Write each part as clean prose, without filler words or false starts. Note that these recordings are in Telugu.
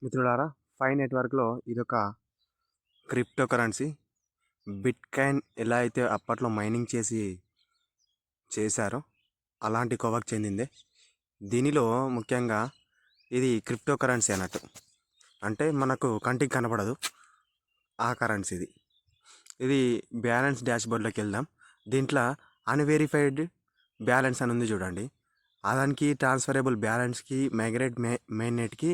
మిత్రులారా, ఫై నెట్వర్క్లో ఇదొక క్రిప్టో కరెన్సీ. బిట్ కాయిన్ ఎలా అయితే అప్పట్లో మైనింగ్ చేశారో అలాంటి కోవకు చెందిందే. దీనిలో ముఖ్యంగా ఇది క్రిప్టో కరెన్సీ అన్నట్టు. అంటే మనకు కంటికి కనపడదు ఆ కరెన్సీ ఇది బ్యాలెన్స్ డాష్బోర్డ్లోకి వెళ్దాం. దీంట్లో అన్వెరిఫైడ్ బ్యాలెన్స్ అని ఉంది చూడండి. దానికి ట్రాన్స్ఫరబుల్ బ్యాలెన్స్కి మైగ్రేట్ మెయిన్ నెట్కి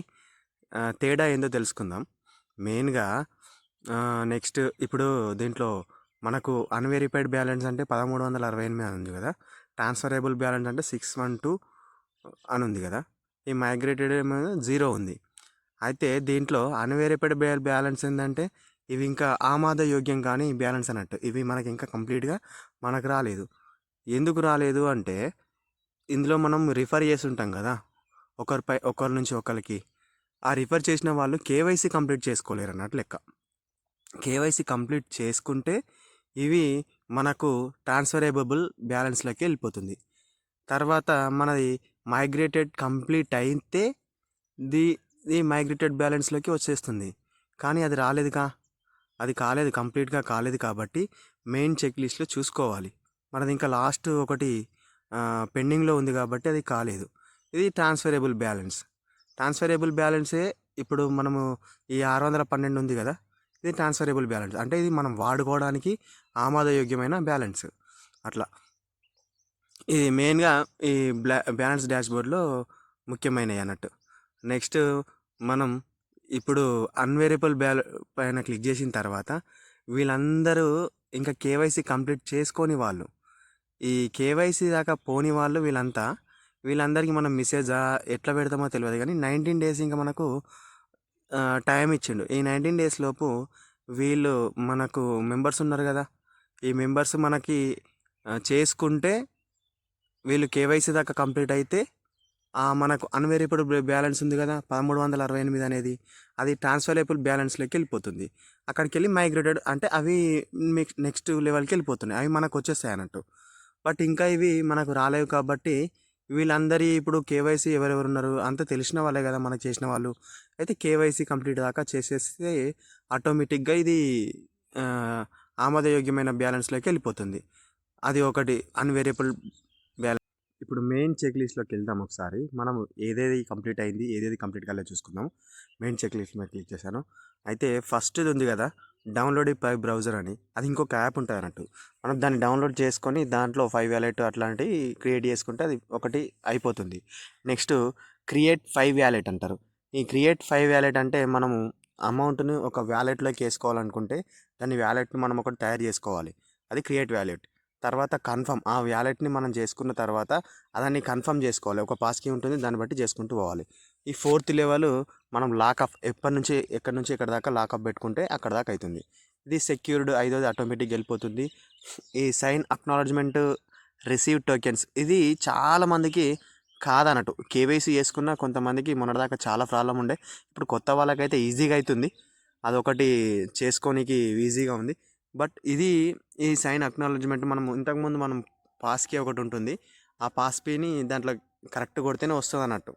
తేడా ఏందో తెలుసుకుందాం. మెయిన్గా నెక్స్ట్ ఇప్పుడు దీంట్లో మనకు అన్వెరిఫైడ్ బ్యాలెన్స్ అంటే 1368 అని ఉంది కదా. ట్రాన్స్ఫరబుల్ బ్యాలెన్స్ అంటే 612 అని ఉంది కదా. ఈ మైగ్రేటెడ్ ఏమో 0 ఉంది. అయితే దీంట్లో అన్వెరిఫైడ్ బ్యాలెన్స్ ఏంటంటే ఇవి ఇంకా ఆమోదయోగ్యం కానీ బ్యాలెన్స్ అన్నట్టు. ఇవి మనకి ఇంకా కంప్లీట్గా మనకు రాలేదు. ఎందుకు రాలేదు అంటే ఇందులో మనం రిఫర్ చేసి ఉంటాం కదా ఒకరి నుంచి ఒకరికి. ఆ రిఫర్ చేసిన వాళ్ళు కేవైసీ కంప్లీట్ చేసుకోలేరు అన్నట్టు లెక్క. కేవైసీ కంప్లీట్ చేసుకుంటే ఇవి మనకు ట్రాన్స్ఫరబుల్ బ్యాలెన్స్లోకి వెళ్ళిపోతుంది. తర్వాత మనది మైగ్రేటెడ్ కంప్లీట్ అయితే ది మైగ్రేటెడ్ బ్యాలెన్స్లోకి వచ్చేస్తుంది. కానీ అది రాలేదుగా, అది కాలేదు, కంప్లీట్గా కాలేదు. కాబట్టి మెయిన్ చెక్ లిస్ట్లో చూసుకోవాలి. మనది ఇంకా లాస్ట్ ఒకటి పెండింగ్లో ఉంది కాబట్టి అది కాలేదు. ఇది ట్రాన్స్ఫరబుల్ బ్యాలెన్సే. ఇప్పుడు మనము ఈ 612 ఉంది కదా, ఇది ట్రాన్స్ఫరబుల్ బ్యాలెన్స్. అంటే ఇది మనం వాడుకోవడానికి ఆమోదయోగ్యమైన బ్యాలెన్స్. అట్లా ఇది మెయిన్గా ఈ బ్యాలెన్స్ డాష్బోర్డ్లో ముఖ్యమైనవి అన్నట్టు. నెక్స్ట్ మనం ఇప్పుడు అన్వేరియబుల్ పైన క్లిక్ చేసిన తర్వాత వీళ్ళందరూ ఇంకా కేవైసీ కంప్లీట్ చేసుకొని వాళ్ళు, ఈ కేవైసీ దాకా పోని వాళ్ళు వీళ్ళందరికీ మనం మెసేజా ఎట్లా పెడతామో తెలియదు. కానీ 19 డేస్ ఇంకా మనకు టైం ఇచ్చిండు. ఈ 19 డేస్ లోపు వీళ్ళు మనకు మెంబర్స్ ఉన్నారు కదా, ఈ మెంబర్స్ మనకి చేసుకుంటే వీళ్ళు కేవైసీ దాకా కంప్లీట్ అయితే మనకు అన్వెరిఫైడ్ బ్యాలెన్స్ ఉంది కదా 1368 అనేది, అది ట్రాన్స్ఫరబుల్ బ్యాలెన్స్లోకి వెళ్ళిపోతుంది. అక్కడికి వెళ్ళి మైగ్రేటెడ్ అంటే అవి నెక్స్ట్ లెవెల్కి వెళ్ళిపోతున్నాయి, అవి మనకు వచ్చేస్తాయి అన్నట్టు. బట్ ఇంకా ఇవి మనకు రాలేవు కాబట్టి వీళ్ళందరి ఇప్పుడు కేవైసీ ఎవరెవరు ఉన్నారు అంత తెలిసిన వాళ్ళే కదా మనకు చేసిన వాళ్ళు. అయితే కేవైసీ కంప్లీట్ దాకా చేసేస్తే ఆటోమేటిక్గా ఇది ఆమోదయోగ్యమైన బ్యాలెన్స్లోకి వెళ్ళిపోతుంది. అది ఒకటి అన్వేరియబుల్ బ్యాలెన్స్. ఇప్పుడు మెయిన్ చెక్ లిస్ట్లోకి వెళ్దాం ఒకసారి. మనం ఏదేది కంప్లీట్ అయింది ఏదేది కంప్లీట్ కాలేదు చూసుకుందాం. మెయిన్ చెక్ లిస్ట్ మీద క్లిక్ చేశాను. అయితే ఫస్ట్ది ఉంది కదా డౌన్లోడ్ పై బ్రౌజర్ అని, అది ఇంకొక యాప్ ఉంటుంది అన్నట్టు. మనం దాన్ని డౌన్లోడ్ చేసుకొని దాంట్లో 5 వ్యాలెట్ అట్లాంటివి క్రియేట్ చేసుకుంటే అది ఒకటి అయిపోతుంది. నెక్స్ట్ క్రియేట్ 5 వ్యాలెట్ అంటారు. ఈ క్రియేట్ 5 వ్యాలెట్ అంటే మనము అమౌంట్ని ఒక వ్యాలెట్లోకి వేసుకోవాలనుకుంటే దాన్ని వ్యాలెట్ని మనం ఒకటి తయారు చేసుకోవాలి, అది క్రియేట్ వ్యాలెట్. తర్వాత కన్ఫర్మ్, ఆ వ్యాలెట్ని మనం చేసుకున్న తర్వాత దాన్ని కన్ఫర్మ్ చేసుకోవాలి. ఒక పాస్ కీ ఉంటుంది, దాన్ని బట్టి చేసుకుంటూ పోవాలి. ఈ 4th లెవెల్ మనం లాకప్ ఎక్కడి నుంచి ఎక్కడి దాకా లాకప్ పెట్టుకుంటే అక్కడ దాకా అవుతుంది. ఇది సెక్యూర్డ్. 5వది ఆటోమేటిక్గా వెళ్ళిపోతుంది. ఈ సైన్ అక్నాలజ్మెంట్ రిసీవ్ టోకెన్స్, ఇది చాలామందికి కాదన్నట్టు. కేవైసీ చేసుకున్న కొంతమందికి మొన్నటిదాకా చాలా ప్రాబ్లం ఉండే, ఇప్పుడు కొత్త వాళ్ళకైతే ఈజీగా అవుతుంది. అదొకటి చేసుకోనికి ఈజీగా ఉంది. బట్ ఈ సైన్ అక్నాలజ్మెంట్ మనం ఇంతకుముందు మనం పాస్ కీ ఒకటి ఉంటుంది, ఆ పాస్ కీని దాంట్లో కరెక్ట్ కొడితేనే వస్తుంది అన్నట్టు.